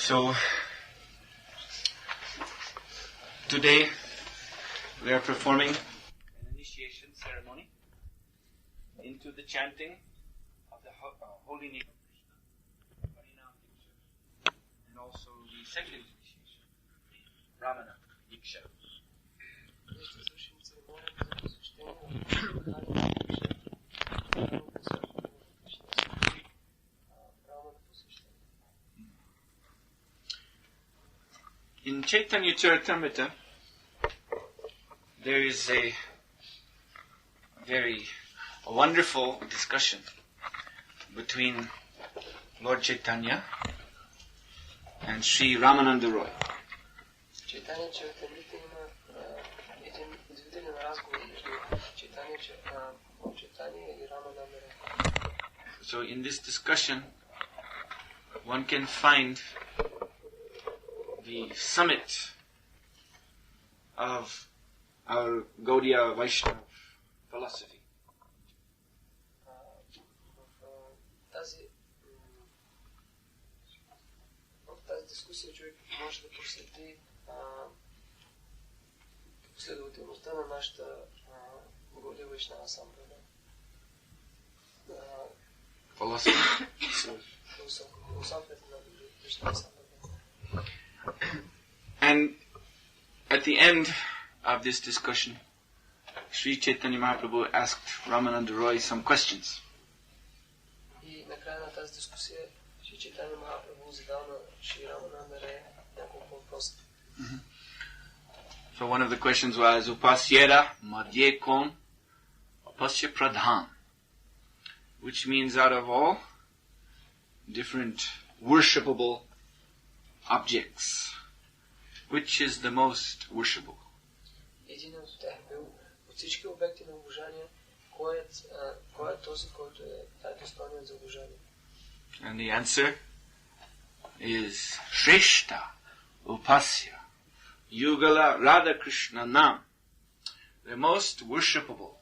So, today we are performing an initiation ceremony into the chanting of the holy name of Krishna, Harinam Diksha, and also the second initiation, Ramana Diksha. In Chaitanya Charitamrita, there is a very wonderful discussion between Lord Chaitanya and Sri Ramananda Roy. Chaitanya Charitamrita има един удивителен разговор между Chaitanya и Ramananda Roy. So in this discussion, one can find the summit of our Gaudiya Vaishnava philosophy. В тази дискусия човек може да посети последователността на нашата Гаудия Вайшнава сампрада. Философията на Вайшнава сампрада. And at the end of this discussion, Sri Chaitanya Mahaprabhu asked Ramananda Roy some questions. И накрая на тази дискусия Шри Чайтanya Махапрабху задал на Шри Рамананда Роя няколко въпроса. So one of the questions was Upasyera Madhye Kon Upasya Pradhan, which means out of all different worshipable objects, which is the most worshipable? Един от тях бил от всички обекти на обожание, кой е този, който е най-достойен за обожание? And the answer is Shreshta Upasya Yugala Radha Krishna Nam. The most worshipable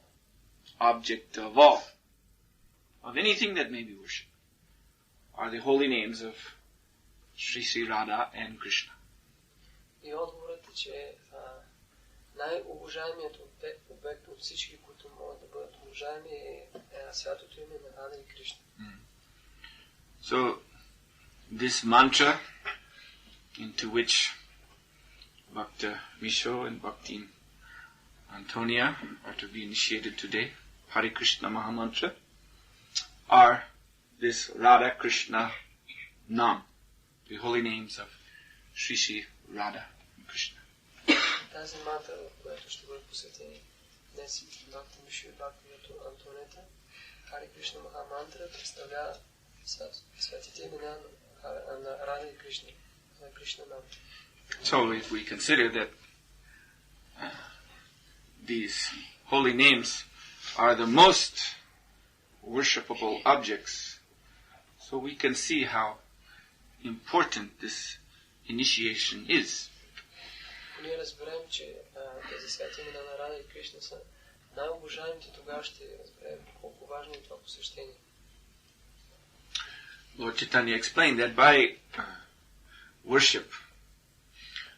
object of all, of anything that may be worshipped, are the holy names of Sri Sri Radha and Krishna. И отговорът е, че най-обожаемият обект от всички, които могат да бъдат обожаеми, е святото име на Рада и Кришна. So, this mantra into which Bhakta Misho and Bhakti Antonia are to be initiated today, Hare Krishna Mahamantra, are this Radha Krishna Nam, the holy names of Sri Sri Radha and Krishna. Тази мантра, в която ще бъдат посветени днес Бхакти Мишо и Бхакти Антонета, Харе Кришна Махамантра, представлява светите имена на Рада и Кришна, на Кришна Нам. So if we consider that these holy names are the most worshipable objects, so we can see how important this initiation is. Ние разберем, че тези свети имена на Рада и Кришна са най-обожаемите, тогава ще разберем колко важно е това посвещение. Lord Chaitanya explained that by worship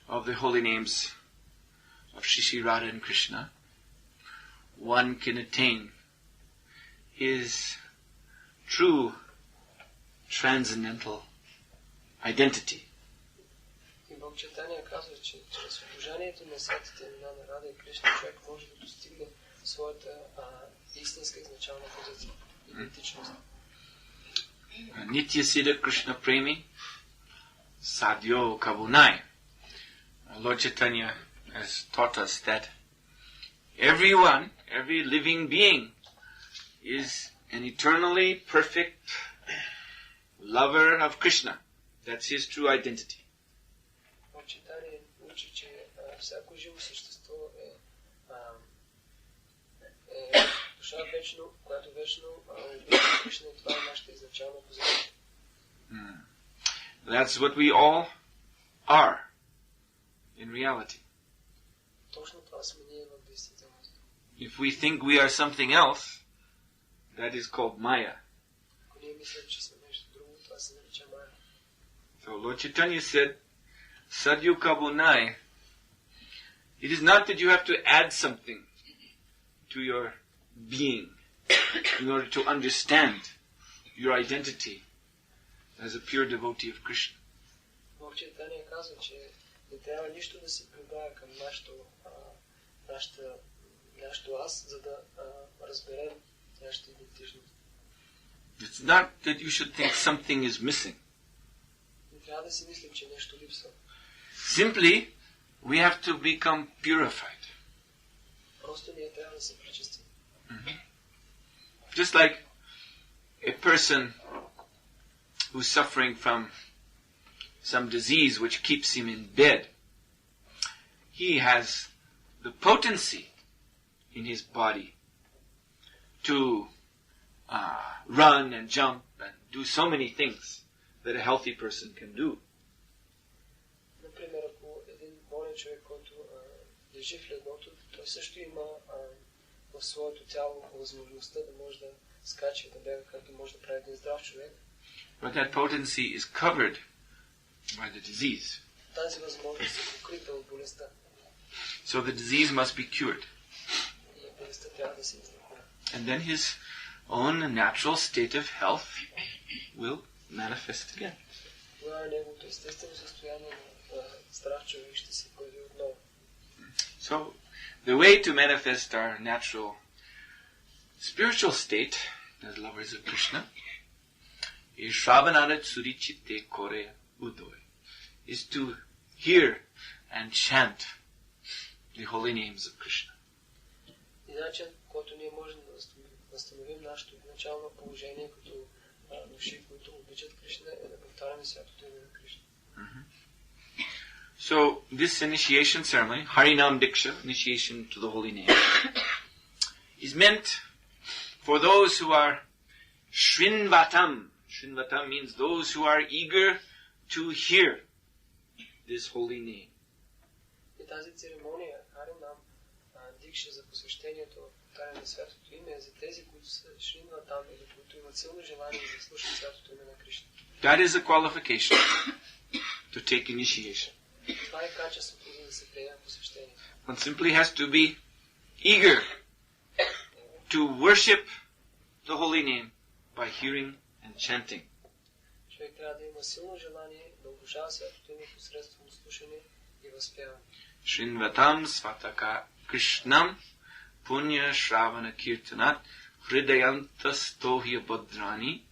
of the holy names of Sri Sri Radha and Krishna, one can attain his true transcendental identity. И Бог Чайтания казва, че чрез обожанието на светите имена на Рада и Кришна човек може да достигне своята истинска изначална позиция, идентичност. Nitya Siddha Krishna Premi Sadhyo Kabunai. Lord Chaitanya has taught us that everyone, every living being is an eternally perfect lover of Krishna. That's his true identity. Lord Chaitanya учи, че всяко живо същество е душа вечно, която вечно обича Кришна, и това е нашата изначална позиция. That's what we all are in reality. Точно това сме ние в действителност. If we think we are something else, that is called Maya. Ако ние мислим, че сме нещо друго, това се нарича Мая. So Lord Chaitanya said, Sadhu Kabunai, it is not that you have to add something to your being in order to understand your identity as a pure devotee of Krishna. Лорд Чайтания казва, че не трябва нищо да се прибавя към нашето аз, за да разберем нашата идентичност. It's not that you should think something is missing. Не трябва да си мислим, че нещо липсва. Simply, we have to become purified. Просто ние трябва да се пречистим. Just like a person who's suffering from some disease which keeps him in bed, he has the potency in his body to run and jump and do so many things that a healthy person can do. Например, ако един болен човек, който лежи в леглото, той също има в своето тяло възможността да може да скача, да бега, както може да прави един здрав човек. But that potency is covered by the disease. Тази възможност е покрита от болестта. So the disease must be cured. И болестта трябва да се излекува. And then his own natural state of health will manifest again. Тогава неговото естествено състояние на здрав човек ще се появи отново. So the way to manifest our natural spiritual state as lovers of Krishna is Shravanada Tsurichite Kore Udoy, is to hear and chant the holy names of Krishna. И начин, който ние можем да възстановим нашето начално положение като души, които обичат Кришна, е да повтаряме святото име на Кришна. So this initiation ceremony, Harinam Diksha, initiation to the holy name, is meant for those who are Shrinvatam. Shrinvatam means those who are eager to hear this holy name. И тази церемония, Харинам Дикша за посвещението, повтаряне на святото име, е за тези, които са Шринватам или които имат силно желание да слушат святото име на Кришна. That is a qualification to take initiation. Това е качеството, за да се приеме посвещението. One simply has to be eager to worship the holy name by hearing and chanting. Човек трябва да има силно желание да обожава святото име посредством слушане и възпяване. Shrinvatam Svataka Krishnam Punya Shravana Kirtanat Hridayanta Stohya Badrani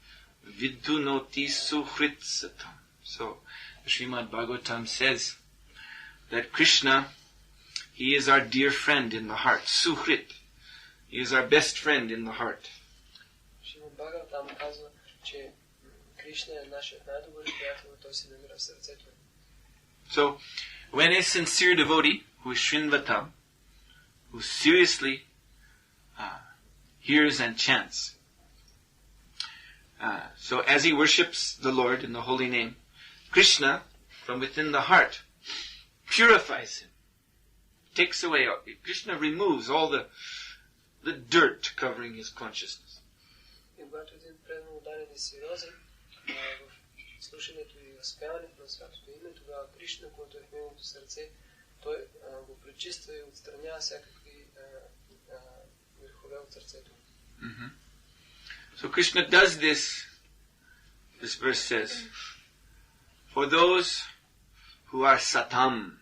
Vidunoti Suhritsatam. So, the Srimad Bhagavatam says that Krishna, he is our dear friend in the heart. Suhrit. He is our best friend in the heart. Srimad Bhagavatam казва, че Кришна е нашият най-добър приятел, той се намира в сърцето. So, when a sincere devotee, who is Shrinvatam, who seriously hears and chants, so as he worships the Lord in the holy name, Krishna, from within the heart, purifies him, takes away, Krishna removes all the dirt covering his consciousness. И когато един предан ударен е сериозен, в слушането и възпяването на святото име, тогава Кришна, който е в неговото сърце, той го пречиства и отстранява всякакви грехове от сърцето. So Krishna does this verse says, for those who are satam.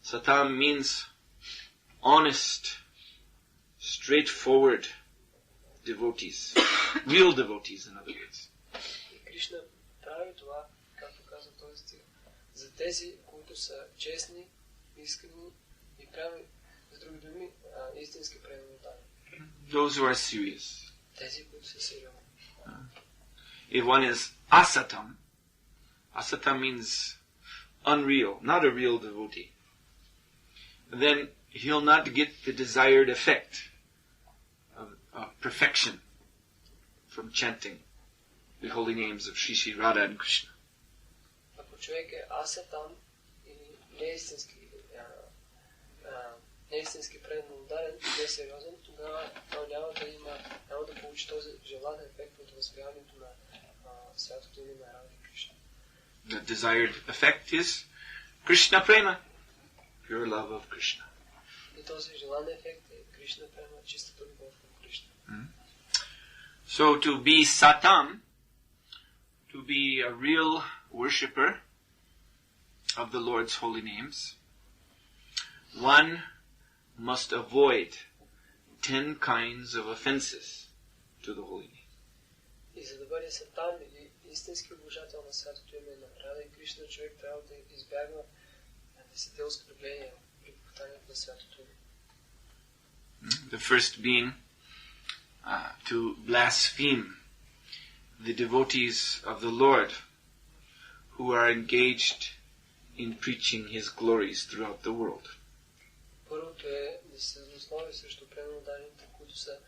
Satam means honest, straightforward devotees. Real devotees, in other words. И Кришна прави това, както казва този стих, за тези, които са честни, искрени и прави, с други думи, истински преданни. Those who are serious. Тези, които са сериозни. If one is asatam, asatam means unreal, not a real devotee, then he'll not get the desired effect of perfection from chanting the holy names of Shri Shri Radha and Krishna. Ако човек е асатам или неистински предан ударен, не е сериозен, тогава той няма да получи този желан ефект от възпяването на святото име на Рада и Кришна. The desired effect is Krishna prema, pure love of Krishna. И този желан ефект е Кришна према, чистата любов към Кришна. So to be satam, to be a real worshipper of the Lord's holy names, one must avoid 10 kinds of offenses to the holy name. И за да бъде сатам или истински обожател на святото име на Рада и Кришна, човек трябва да избягва 10 оскърбления при повтарянето на святото име. The first being to blaspheme the devotees of the Lord who are engaged in preaching His glories throughout the world. Първото е да се злослови срещу преданните, които са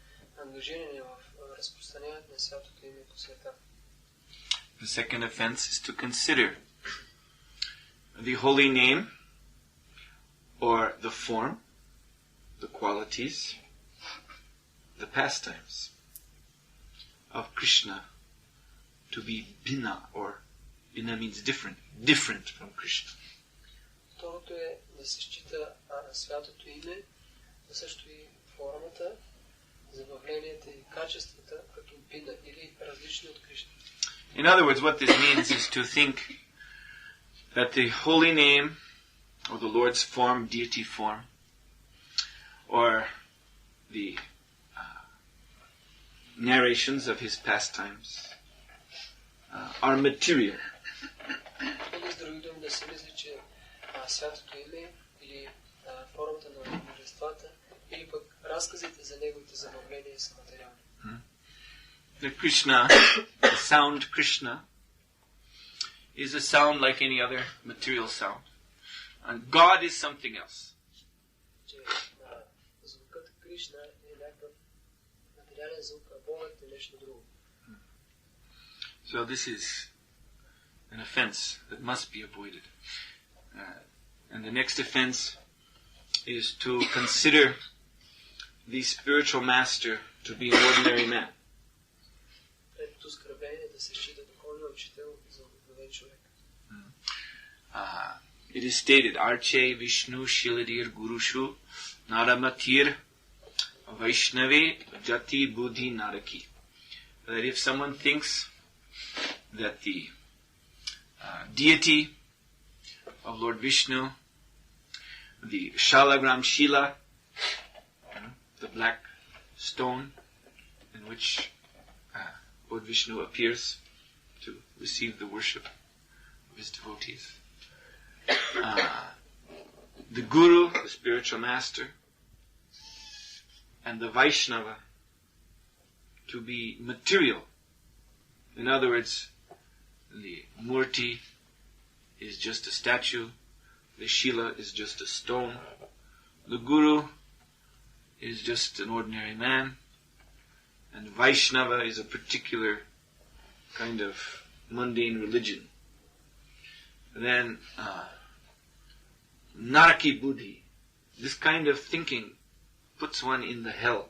ангажирани в разпространението на святото име по света. The second offense is to consider the holy name or the form, the qualities, the pastimes of Krishna to be bina, or bina means different from Krishna. Второто е да се счита святото име, а също и формата, забавленията и качествата като бина или различни от Кришна. In other words, what this means is to think that the holy name or the Lord's form, deity form, or the narrations of His pastimes are material. Или с други думи да се мисли, че святото име или формата на божествата или пък разказите за неговите забавления са материални. The Krishna, the sound Krishna, is a sound like any other material sound. And God is something else. Че звукът Кришна е някакъв материален звук, а Богът е нещо друго. So this is an offense that must be avoided. And the next offense is to consider the spiritual master to be an ordinary man. Третото скърбление е да се счита духовния учител за обикновен човек. It is stated, Arche Vishnu Shiladir Gurushu Naramatir Vaishnave Jati Buddhi Naraki. That if someone thinks that the deity of Lord Vishnu, the Shalagram Shila, the black stone in which Lord Vishnu appears to receive the worship of his devotees, the Guru, the spiritual master, and the Vaishnava to be material. In other words, the Murti is just a statue, the Shila is just a stone, the Guru is just an ordinary man, and Vaishnava is a particular kind of mundane religion. And then Naraki Buddhi, this kind of thinking puts one in the hell.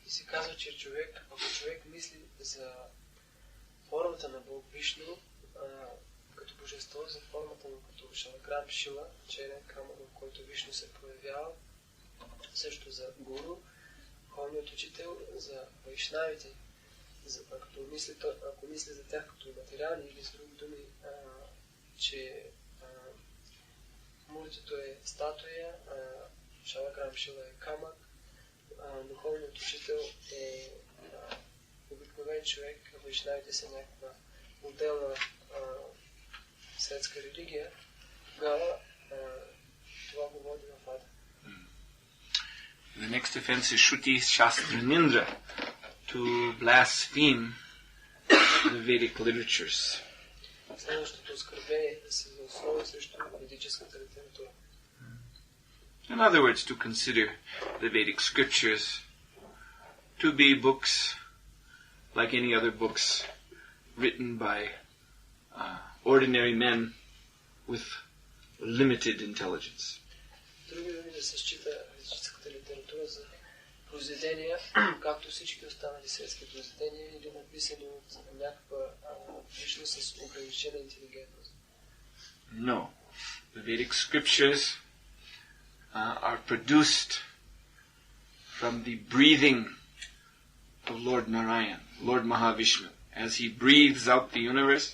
И се казва, че ако човек мисли за формата на Бог Вишну, като божество, за формата му като Шалаграм Шила, черен камък, в който Вишну се проявява, също за Гуру, духовният учител, за вайшнавите, ако мисли за тях като материални или с други думи, че муртито е статуя, Шалаграм Шила е камък, духовният учител е обикновен човек, а вайшнавите са някаква отделна светска религия, тогава това го води в ада. The next offense is Shruti Shastra Nindra, to blaspheme the Vedic literatures. Следващото оскърбление е да се злослови срещу ведическата литература. In other words, to consider the Vedic scriptures to be books like any other books written by ordinary men with limited intelligence. Други думи да се счита ведическата литература за произведения, както всички останали светски произведения, или написани от някаква личност с ограничена интелигентност. No. The Vedic scriptures are produced from the breathing of Lord Narayan, Lord Mahavishnu. As he breathes out the universe,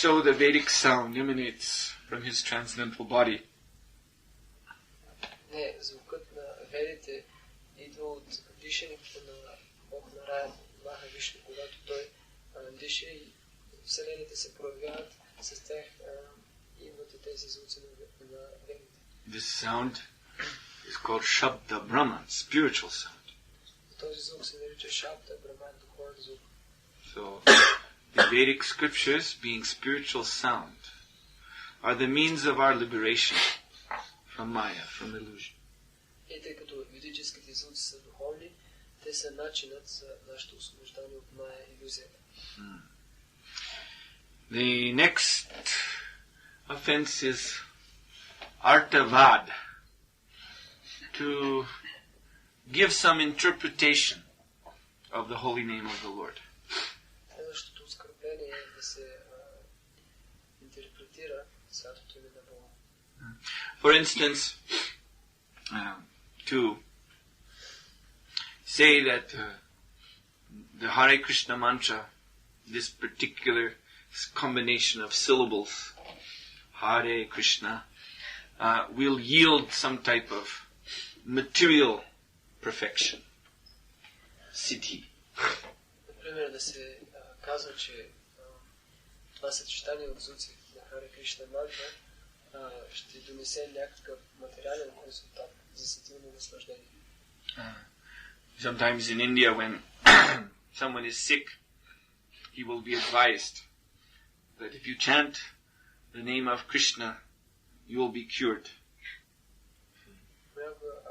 so the Vedic sound emanates from his transcendental body. Не, звукът на ведите идва от дишането на Бог Нараян, Махавишну, когато той диша и вселените се проявяват, с тях идват и тези звуци на ведите. This sound is called Shabda Brahman, spiritual sound. Този звук се нарича Шабда Браман, духовен звук. So, the Vedic scriptures, being spiritual sound, are the means of our liberation from Maya, from illusion. И тъй като ведическите звуци са духовни, те са начинът за нашето освобождане от Мая илюзията. The next offense is Artavad, to give some interpretation of the holy name of the Lord. Следващото оскърбление е да се интерпретира святото име на Бога. For instance, to say that the Hare Krishna mantra, this particular combination of syllables, Hare Krishna, will yield some type of material perfection, siddhi. Например, да се казва, че това съчетание от звуци на Харе Кришна мантра ще донесе някакъв материален резултат за сетивно наслаждение. Sometimes in India, when someone is sick, he will be advised that if you chant the name of Krishna, you will be cured.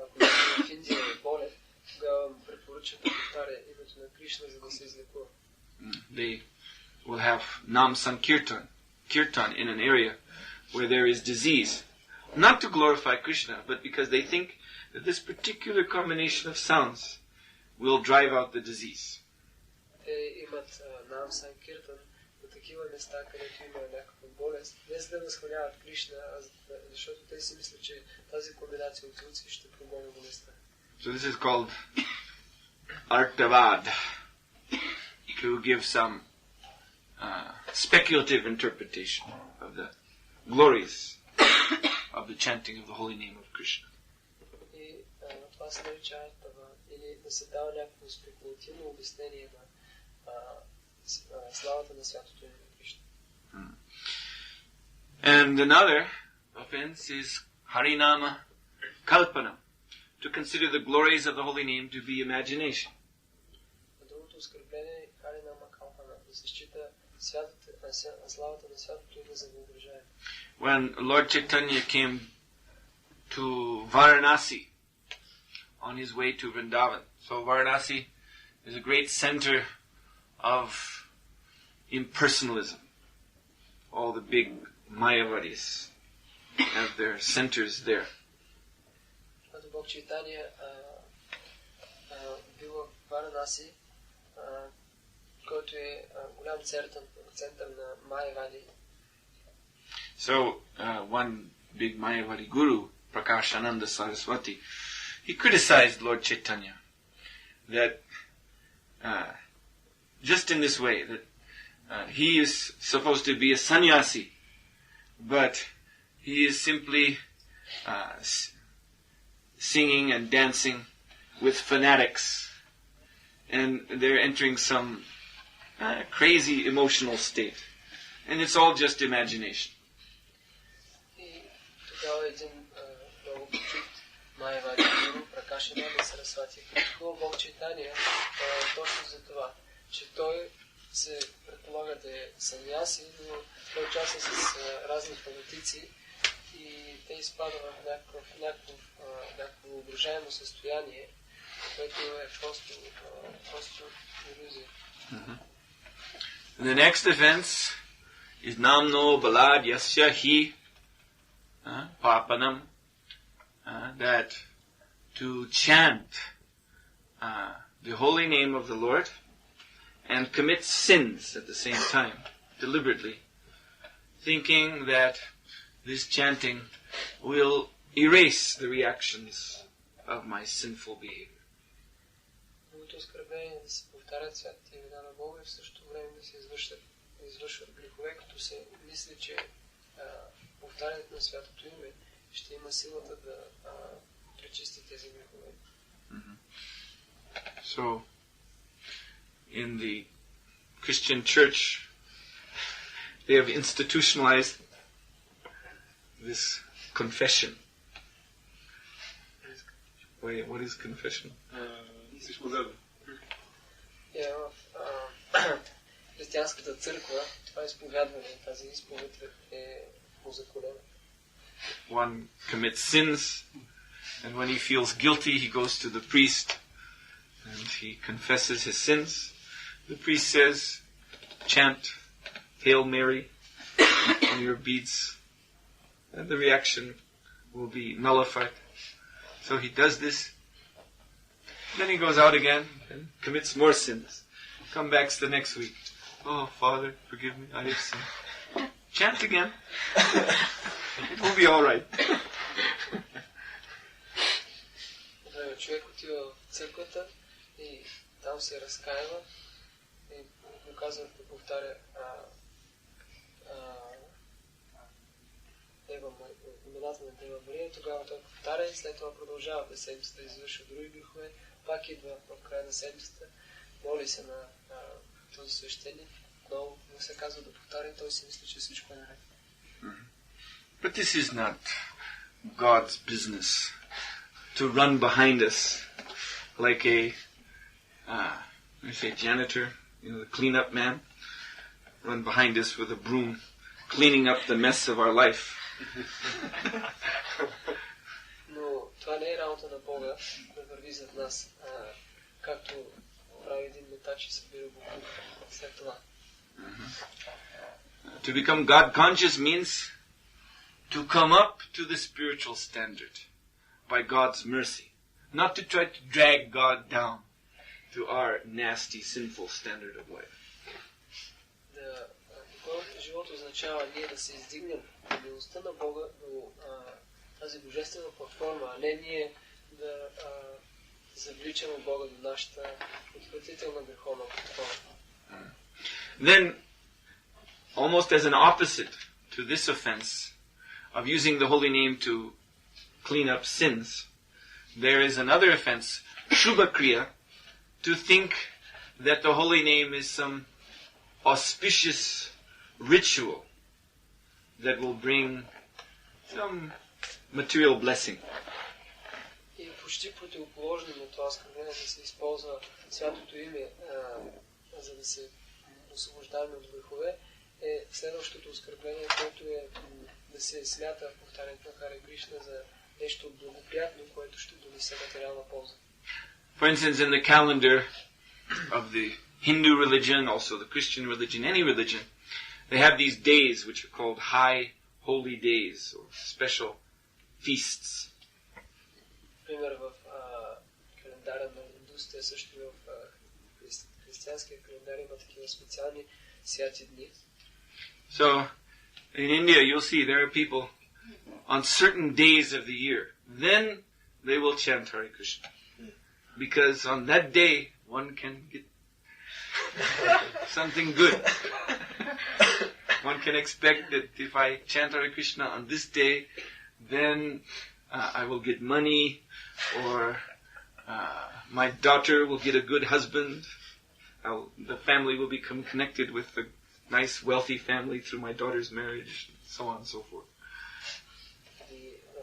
Ако в Индия е болен, тогава му препоръчат да повтаря името на Кришна, за да се излекува. They will have Nam Sankirtan in an area where there is disease. Not to glorify Krishna, but because they think that this particular combination of sounds will drive out the disease. Те имат Нам Санкиртан на такива места, където има някаква болест, не за да възхваляват Кришна, защото те си мислят, че тази комбинация от звуци ще прогони болестта. So this is called Artavad, to give some speculative interpretation of the glories of the chanting of the holy name of Krishna. И това се нарича Артава, или да се дава някакво спекулативно обяснение на славата на святото име на Кришна. And another offense is Harinama Kalpana, to consider the glories of the holy name to be imagination. Другото оскърбление е Харинама Калпана, да се счита славата на святото име за въображаемо. When Lord Chaitanya came to Varanasi on his way to Vrindavan, so Varanasi is a great center of impersonalism. All the big Mayavadis have their centers there. Когато Бог Чайтания бил в Варанаси, който е голям център на Майавади. So, one big Mayavadi guru, Prakashananda Saraswati, he criticized Lord Chaitanya that just in this way, that he is supposed to be a sannyasi, but he is simply singing and dancing with fanatics, and they're entering some crazy emotional state, and it's all just imagination. Тогава един много почут Майавади гуру, Пракашананда Сарасвати, критикува Бог Чайтания точно за това, че той се предполага да е саньяси, но той участва с разни фанатици и те изпадат в някакво въображаемо състояние, което е просто илюзия. The next offense is Namno Balad Yasya Hi Papanam, that to chant the holy name of the Lord and commit sins at the same time, deliberately, thinking that this chanting will erase the reactions of my sinful behavior. Другото оскърбление да се повтарят святите имена на Бога и в същото време да се извършват грехове, като се мисли, че повтарянето на святото име ще има силата да пречисти тези грехове. So, in the Christian church, they have institutionalized this confession. Wait, what is confession? В християнската църква това изповядване, тази изповед е узаконена. One commits sins, and when he feels guilty, he goes to the priest and he confesses his sins. The priest says, chant Hail Mary on your beads, and the reaction will be nullified. So he does this. Then he goes out again and commits more sins. Come back the next week. Oh, Father, forgive me, I have sinned. Chant again. It will be all right. Човек отива в църквата и там се разкаива и му казва да повтаря имената на Дева Мария, тогава той повтаря и след това продължава да седмицата да извършва други грехове, пак идва в края на седмицата, моли се на този свещеник, отново му се казва да повтаря и той си мисли, че всичко е наред. But this is not God's business to run behind us like a janitor, the cleanup man, run behind us with a broom, cleaning up the mess of our life. Но това не е работа на Бога да върви зад нас, както прави един метач и събира боклук след това. To become God conscious means to come up to the spiritual standard by God's mercy, not to try to drag God down to our nasty, sinful standard of life. Духовният живот означава ние да се издигнем по милостта на Бога до тази божествена платформа, а не ние да завличаме Бога до нашата отвратителна греховна платформа. Then, almost as an opposite to this offense of using the holy name to clean up sins, there is another offense, Shubha Kriya, to think that the holy name is some auspicious ritual that will bring some material blessing. И почти противоположно на това оскърбление да се използва святото име, за да се освобождаваме от грехове, е следващото оскърбление, което е да се смята повтарянето на Харе Кришна за нещо благоприятно, което ще донесе материална полза. For instance, in the calendar of the Hindu religion, also the Christian religion, any religion, they have these days which are called high holy days or special feasts. Пример в календара на индусите, също и в християнския календар има такива специални святи дни. So, in India, you'll see there are people on certain days of the year. Then they will chant Hare Krishna. Because on that day, one can get something good. One can expect that if I chant Hare Krishna on this day, then I will get money, or my daughter will get a good husband. The family will become connected with a nice, wealthy family through my daughter's marriage, so on and so forth.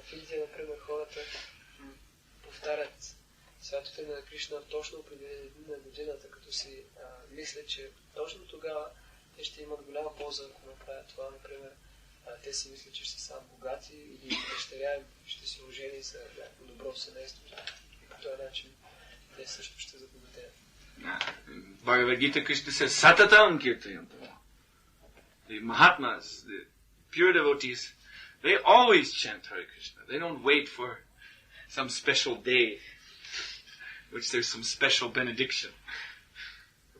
В Индия, например, хората повтарят святото име на Кришна точно определени дни на годината, като си мислят, че точно тогава те ще имат голяма полза, ако направят това. Например, те си мислят, че ще са богати или дъщеря им ще се ожени за някакво добро семейство. И по този начин те също ще забогатеят. Bhagavad Gita Krishna says, Satatam Kirtayanta. The Mahatmas, the pure devotees, they always chant Hare Krishna. They don't wait for some special day, which there's some special benediction.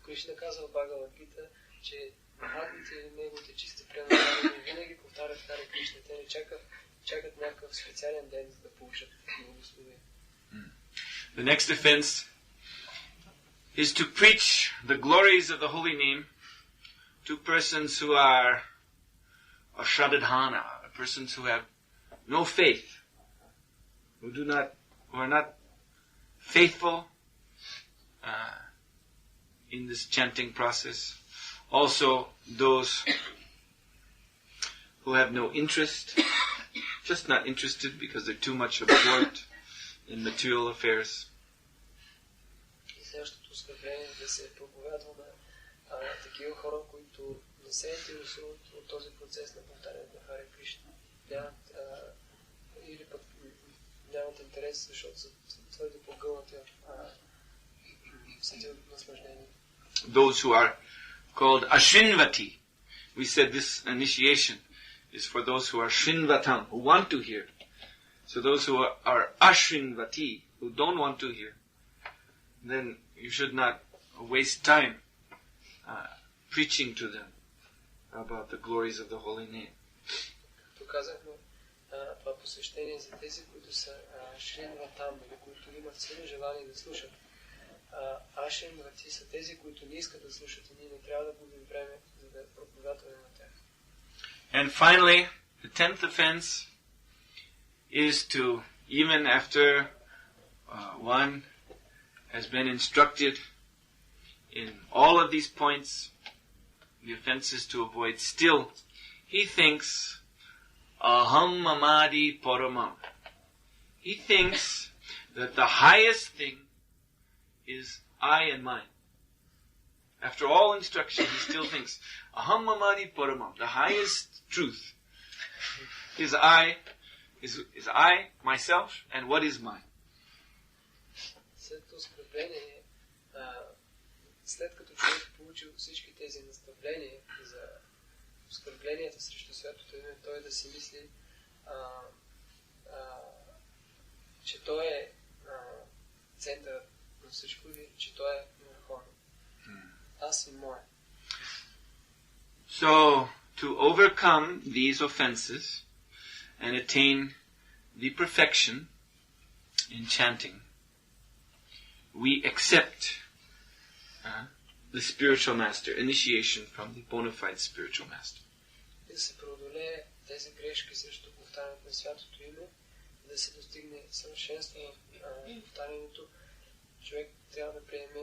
Кришна казва в Бхагавад Гита, че махатмите и неговите чисти преданни винаги повтарят Харе Кришна. Те не чакат някакъв специален ден, за да получат благословение. The next offense is to preach the glories of the holy name to persons who are ashradadhana, persons who have no faith, who are not faithful in this chanting process. Also, those who have no interest, just not interested because they're too much absorbed in material affairs. И следващото оскърбление да се проповядва на такива хора, които не се интересуват от този процес на повтаряне на Харе Кришна. Или пък нямат интерес, защото са твърде погълнати в съдия наслаждение. Those who are called Ashrinvati. We said this initiation is for those who are Shrinvatam, who want to hear. So those who are Ashrinvati, who don't want to hear, then you should not waste time preaching to them about the glories of the holy name. Както казахме, това посвещение за тези, които са Шринватам, или които имат силно желание да слушат. Ашринвати са тези, които не искат да слушат и ние не трябва да губим време, за да проповядваме на тях. And finally, the 10th offense is to, even after one has been instructed in all of these points, the offense is to avoid still. He thinks, aham mamadi paramam. He thinks that the highest thing is I and mine. After all instruction, he still thinks, aham mamadi paramam. The highest truth is I, myself, and what is mine. След оскърбление, след като човек получил всички тези наставления за оскърбленията срещу святото име, той да си мисли, че той е център на всичко и че той е върховен. Аз и моя. So, to overcome these offenses and attain the perfection in chanting, we accept the spiritual master, initiation from the bona fide spiritual master. Да се преодолее тези грешки срещу повтарянето на святото име, да се достигне съвършенство в повтарянето, човек трябва да приеме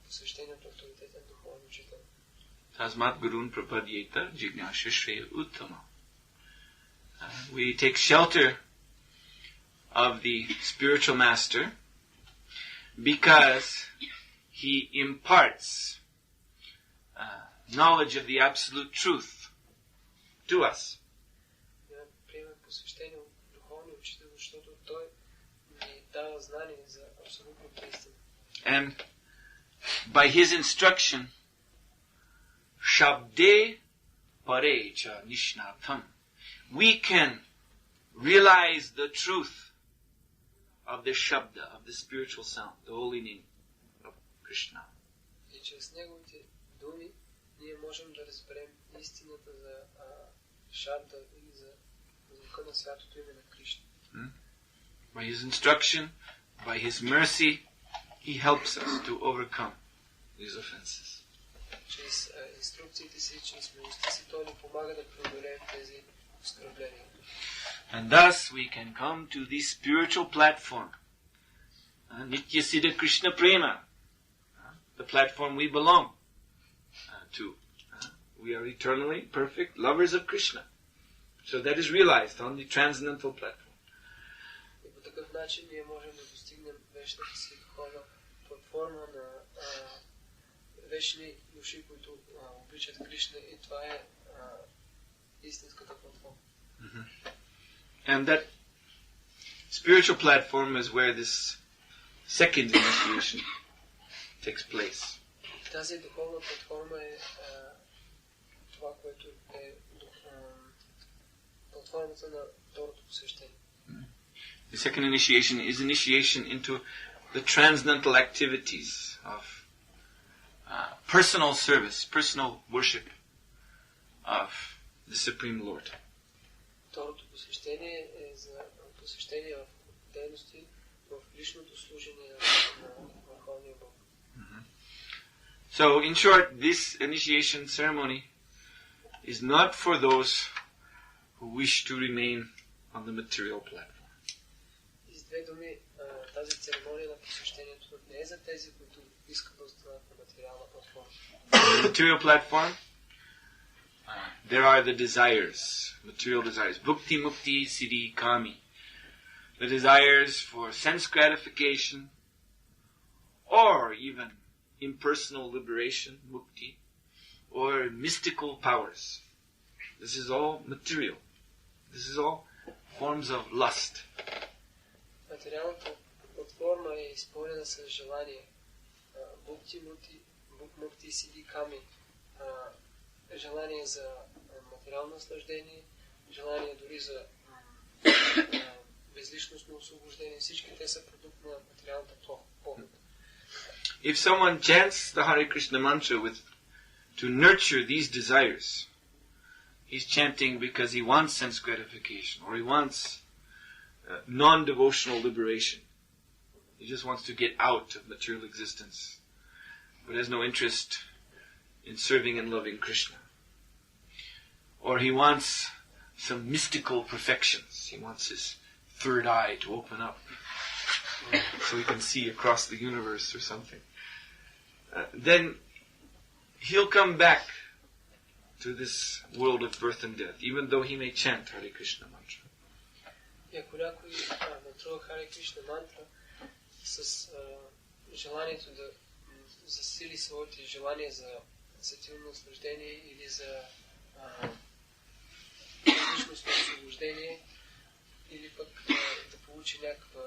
посвещението авторитетен духовен учител. Tasmat gurun prapadyeta jignasya shreya uttama. We take shelter of the spiritual master because he imparts knowledge of the absolute truth to us. Приемем посвещение от духовния учител, защото той ни дава знание за абсолютната истина. And by his instruction, Shabde Parecha Nishnatham, we can realize the truth of the Shabda, of the spiritual sound, the holy name of Krishna. И чрез неговите думи ние можем да разберем истината за Шабда или за звука на святото име на Кришна. By his instruction, by his mercy, he helps us to overcome these offenses. Чрез инструкциите си, чрез милостта си, той ни помага да преодолеем тези оскърбления. And thus we can come to the spiritual platform, Nitya Siddha Krishna Prema, the platform we belong to. We are eternally perfect lovers of Krishna. So that is realized on the transcendental platform. И по такъв начин ние можем да достигнем вечната си духовна платформа на вечни души, които обичат Кришна, и това е истинската платформа. And that spiritual platform is where this second initiation takes place. Тази духовна платформа е това, което е платформата на второто посвещение. The second initiation is initiation into the transcendental activities of personal service, personal worship of the Supreme Lord. Второто посвещение е за посвещение в дейности в личното служение на Върховния Бог. So, in short, this initiation ceremony is not for those who wish to remain on the material platform. И с две думи, тази церемония на посвещението не е за тези, които искат да останат на материална платформа. On the material platform, there are the desires, material desires. Bhukti, mukti, siddhi, kami. The desires for sense gratification, or even impersonal liberation, mukti, or mystical powers. This is all material. This is all forms of lust. Материалната платформа е изпълнена с желание. Бхукти, мукти, сиди, ками. Желание за материално наслаждение, желание дори за безличностно освобождение. Всички те са продукт на материалната похота. If someone chants the Hare Krishna mantra to nurture these desires, he's chanting because he wants sense gratification, or he wants non-devotional liberation. He just wants to get out of material existence, but has no interest in serving and loving Krishna. Or he wants some mystical perfections. He wants his third eye to open up so he can see across the universe or something. Then he'll come back to this world of birth and death, even though he may chant Hare Krishna mantra. И ако някой натрува Харе Кришна мантра с желанието да засили своите желания за сетивно наслаждение или за личностно освобождение, или пък да получи някакви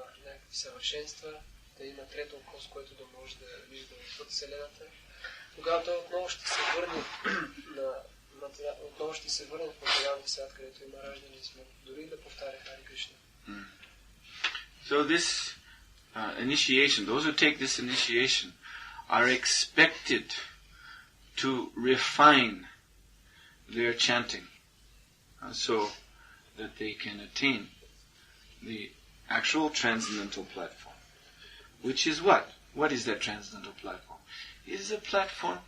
съвършенства, да има трето око, с което да може да вижда от Вселената, тогава той отново ще се върне в материалния свят, където има раждане и смърт, дори да повтаря Харе Кришна. So this initiation, those who take this initiation are expected to refine their chanting so that they can attain the actual transcendental platform. Which is what? What is that transcendental platform? It is a platform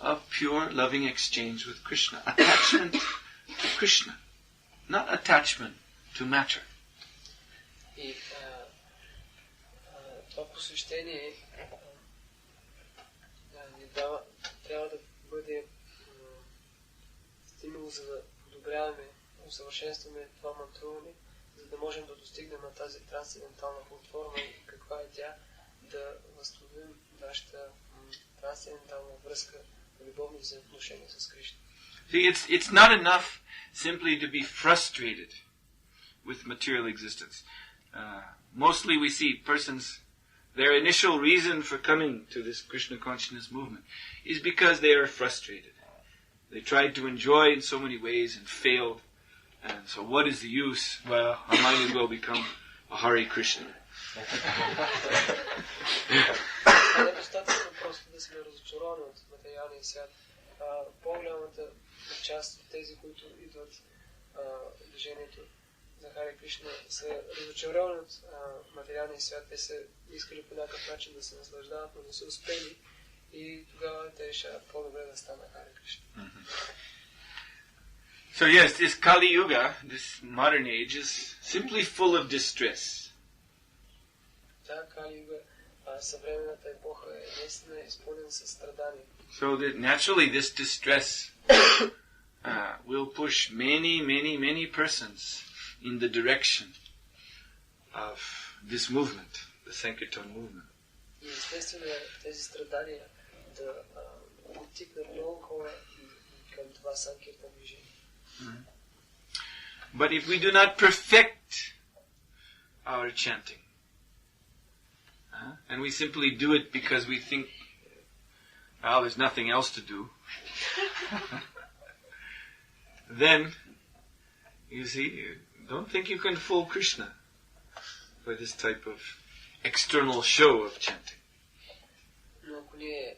of pure loving exchange with Krishna. Attachment to Krishna, not attachment to matter. И това посвещение трябва да бъде стимул за да подобряваме, усъвършенстваме това мантруване, за да можем да достигнем на тази трансцендентална платформа и каква е тя, да възстановим нашата трансцендентална връзка, любовни взаимоотношения с Кришна. See, it's not enough simply to be frustrated with material existence. Mostly we see persons, their initial reason for coming to this Krishna consciousness movement is because they are frustrated. They tried to enjoy in so many ways and failed. And so what is the use? Well, I might as well become a Hare Krishna. Не е достатъчно просто да сме разочаровани от материалния свят. По-голямата част от тези, които идват в движението за Харе Кришна, са разочаровани от материалния свят. Те са искали по някакъв начин да се наслаждават, но не са успели и тогава те решават по-добре да стана Харе Кришна. So yes, this Kali Yuga, this modern age, is simply full of distress. Да, Кали Юга, съвременната епоха е наистина изпълнена със страдания. So that naturally this distress will push many persons in the direction of this movement, the Sankirtan movement. И естествено тези страдания да потикнат много хора към това Санкиртан движение. But if we do not perfect our chanting, and we simply do it because we think, well, there's nothing else to do, then, you see, don't think you can fool Krishna. by this type of external show of chanting. Но ако ние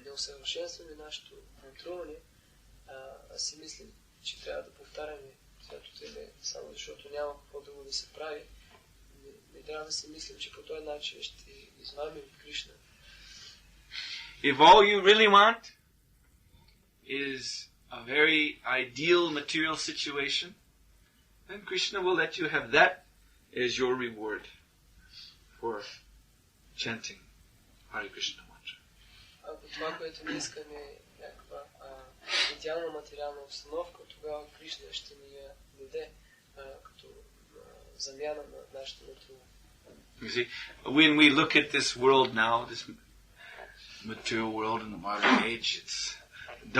не усъвършенстваме нашето мантруване, а си мислим, че трябва да повтаряме святото име, само защото няма какво друго да се прави, не трябва да си мислим, че по този начин ще измамим Кришна. If all you really want is a very ideal material situation, then Krishna will let you have that as your reward for chanting Hare Krishna mantra. Ако това, което не искаме е някаква идеална материална обстановка, тогава Кришна ще ни я даде като замяна на нашата мантрува. You see, when we look at this world now, this material world in the modern age, it's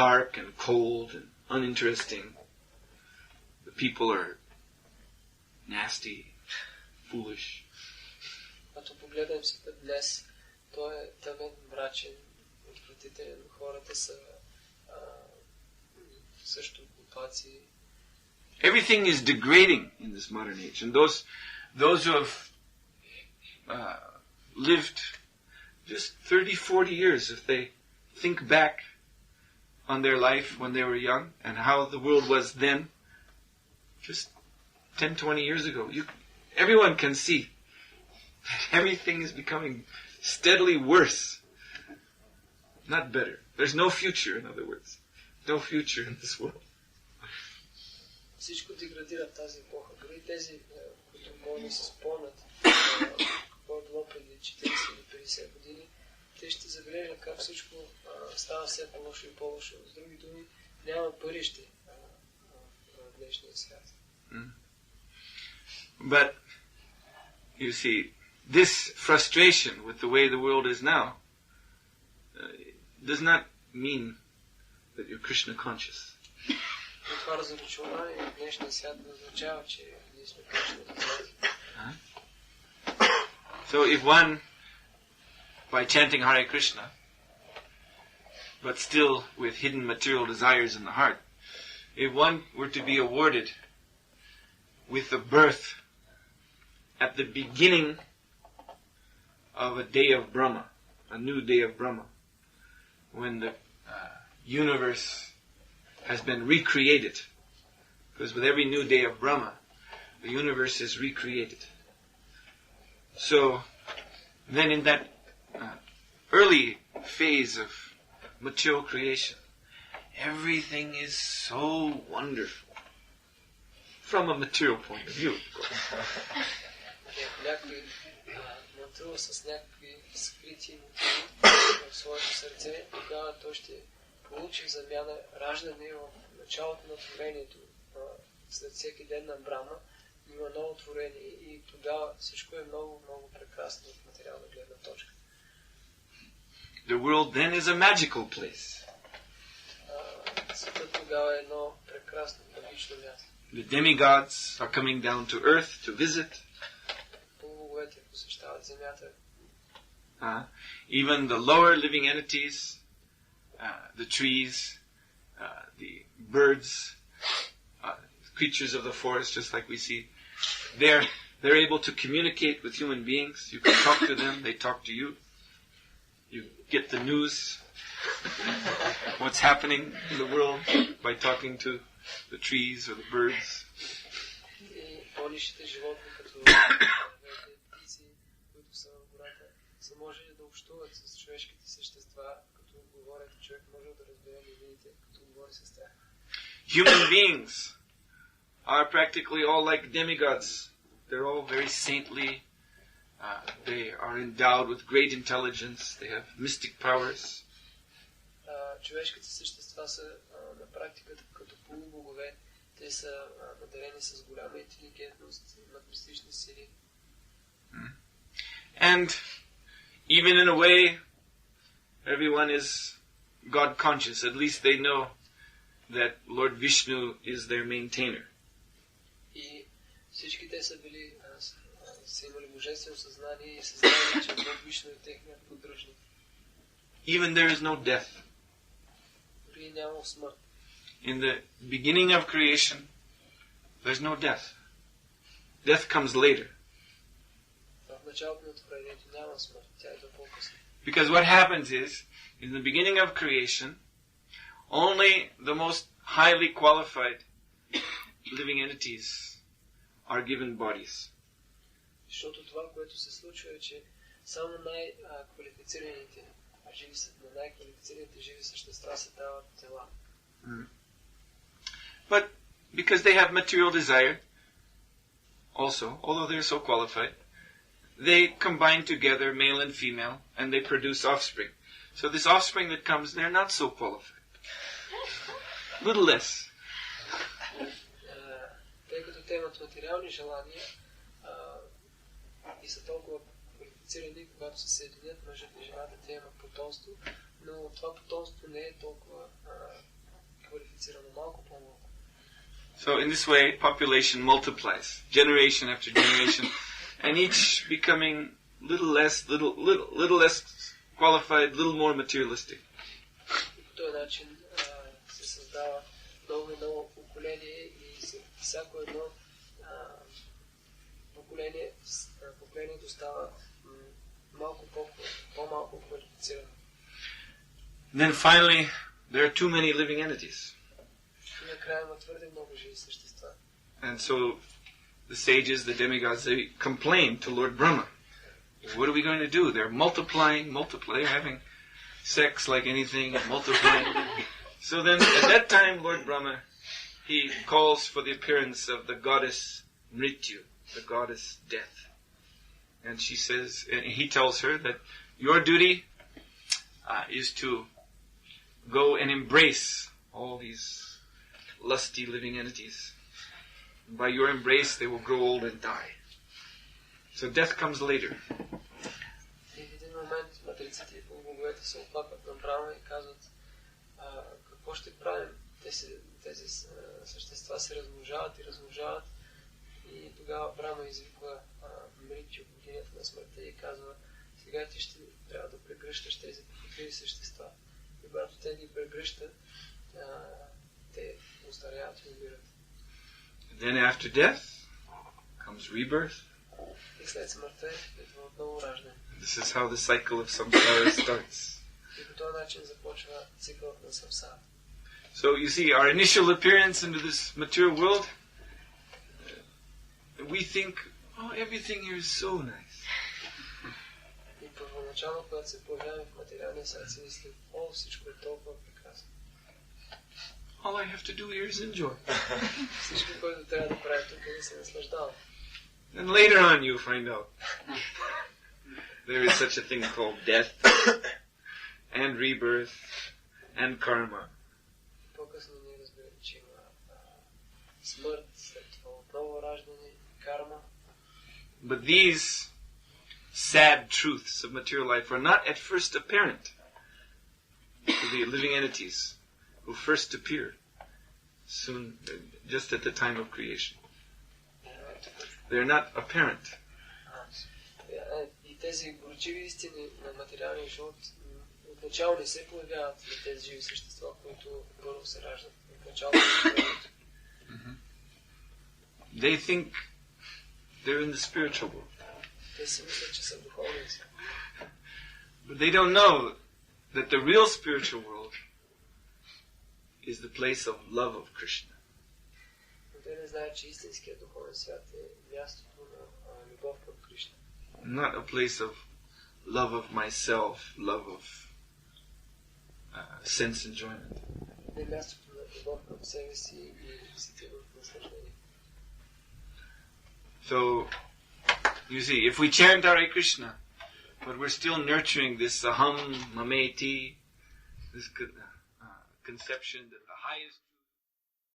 dark and cold and uninteresting. The people are nasty, foolish. Като погледнем света днес, той е тъмен, мрачен, отвратителен. Хората са също глупаци. Everything is degrading in this modern age, and those who have lived just 30, 40 years, if they think back on their life when they were young and how the world was then, just 10, 20 years ago, everyone can see that everything is becoming steadily worse, not better. There's no future, in other words. No future in this world. Всичко деградира в тази епоха. Дори тези, които могат да се спомнят какво е било преди 40 или 50 години, те ще забележат как всичко става все по-лошо и по-лошо. С други думи, няма бъдеще в днешния свят. But, you see, this frustration with the way the world is now does not mean that you're Krishna conscious. Това разочарование в днешния свят не означава, че ние сме Кришна conscious. So if one, by chanting Hare Krishna, but still with hidden material desires in the heart, if one were to be awarded with the birth at the beginning of a day of Brahma, a new day of Brahma, when the universe has been recreated, because with every new day of Brahma, the universe is recreated. So, then in that early phase of material creation, everything is so wonderful. From a material point of view, of course. Някой мантрува с някакви скрити мотиви в своето сърце, тогава той ще получи замяна раждане в началото на творението. След всеки ден на Брама има ново творение и тогава всичко е много, много прекрасно от материална гледна точка. The world then is a magical place. Светът тогава е едно прекрасно, магично място. The demigods are coming down to earth to visit. Полубоговете посещават земята. Even the lower living entities, the trees, the birds, creatures of the forest, just like we see, they're able to communicate with human beings. You can talk to them, they talk to you. You get the news, what's happening in the world by talking to the trees or the birds. И по-низшите животни, като птици, които са в гората, са може да общуват с човешките същества, като говорят, човек може да разбере новините, като говори с тях. Human beings are practically all like demigods. They're all very saintly. They are endowed with great intelligence. They have mystic powers. Човешките същества са на практиката като полубогове. Те са надарени с голяма интелигентност, имат мистични сили. And even in a way, everyone is God conscious. At least they know that Lord Vishnu is their maintainer. И всички те са били, са имали божествено съзнание и съзнание, че Лорд Вишну е техният поддръжник. Even there is no death. Дори няма смърт. In the beginning of creation, there's no death. Death comes later. началото на творението няма смърт, тя е по-късно. Because what happens is, in the beginning of creation, only the most highly qualified living entities are given bodies. Защото това, което се случва е, че само най-квалифицираните живи същества се дават тела. But because they have material desire, also, although they're so qualified, they combine together, male and female, and they produce offspring. So this offspring that comes, they're not so qualified. Little less. Тъй като те имат материални желания и са толкова квалифицирани, когато се съединят мъжът и жената, те имат потомство, но това потомство не е толкова квалифицирано, малко по-малко. So in this way, population multiplies, generation after generation, and each becoming little less qualified, little more materialistic. И по този начин се създава много и много поколение и всяко едно поколението става малко по-малко квалифицирано. Then finally, there are too many living entities. И накрая има твърде много живи същества. And so the sages, the demigods, they complain to Lord Brahma. What are we going to do? They're multiplying, they're having sex like anything, multiplying. So then at that time, Lord Brahma, he calls for the appearance of the goddess Mrityu, the goddess death. And she says, and he tells her that your duty is to go and embrace all these lusty living entities. By your embrace, they will grow old and die. So death comes later. И в един момент матриците и полубоговете се оплакват на Брама и казват, какво ще правим? Тези същества се размножават и тогава Брама извиква Мритю, богинята на смъртта, и казва, сега ти ще трябва да прегръщаш тези похотливи същества. И когато те ги прегръщат, те устаряват и умират. Then after death comes rebirth. И след смъртта идва отново раждане. This is how the cycle of samsara starts. И по този начин започва цикълът на самсара. So you see, our initial appearance into this material world, we think, oh, everything here is so nice. И първоначално, когато се появяваме в материалния свят, си мислим, о, всичко е толкова прекрасно. All I have to do here is enjoy. Всичко, което трябва да правя тук, е да се наслаждавам. And later on you find out there is such a thing called death and rebirth and karma. По-късно ние разбираме, че има смърт, след това отново раждане и карма. But these sad truths of material life are not at first apparent to the living entities who first appeared soon, just at the time of creation. They're not apparent. И тези горчиви истини на материалния живот отначало не се появяват на тези живи същества, които първо се раждат. Отначало се появяват. They think they're in the spiritual world. Те си мислят, че са в духовния свят. But they don't know that the real spiritual world is the place of love of Krishna. Но те не знаят, че истинският духовен свят е мястото на любов към Кришна. Not a place of love of myself, love of sense enjoyment. Не е мястото на любов към себе си и сетивно наслаждение. So, you see, if we chant Hare Krishna, but we're still nurturing this aham, mameti, this conception that the highest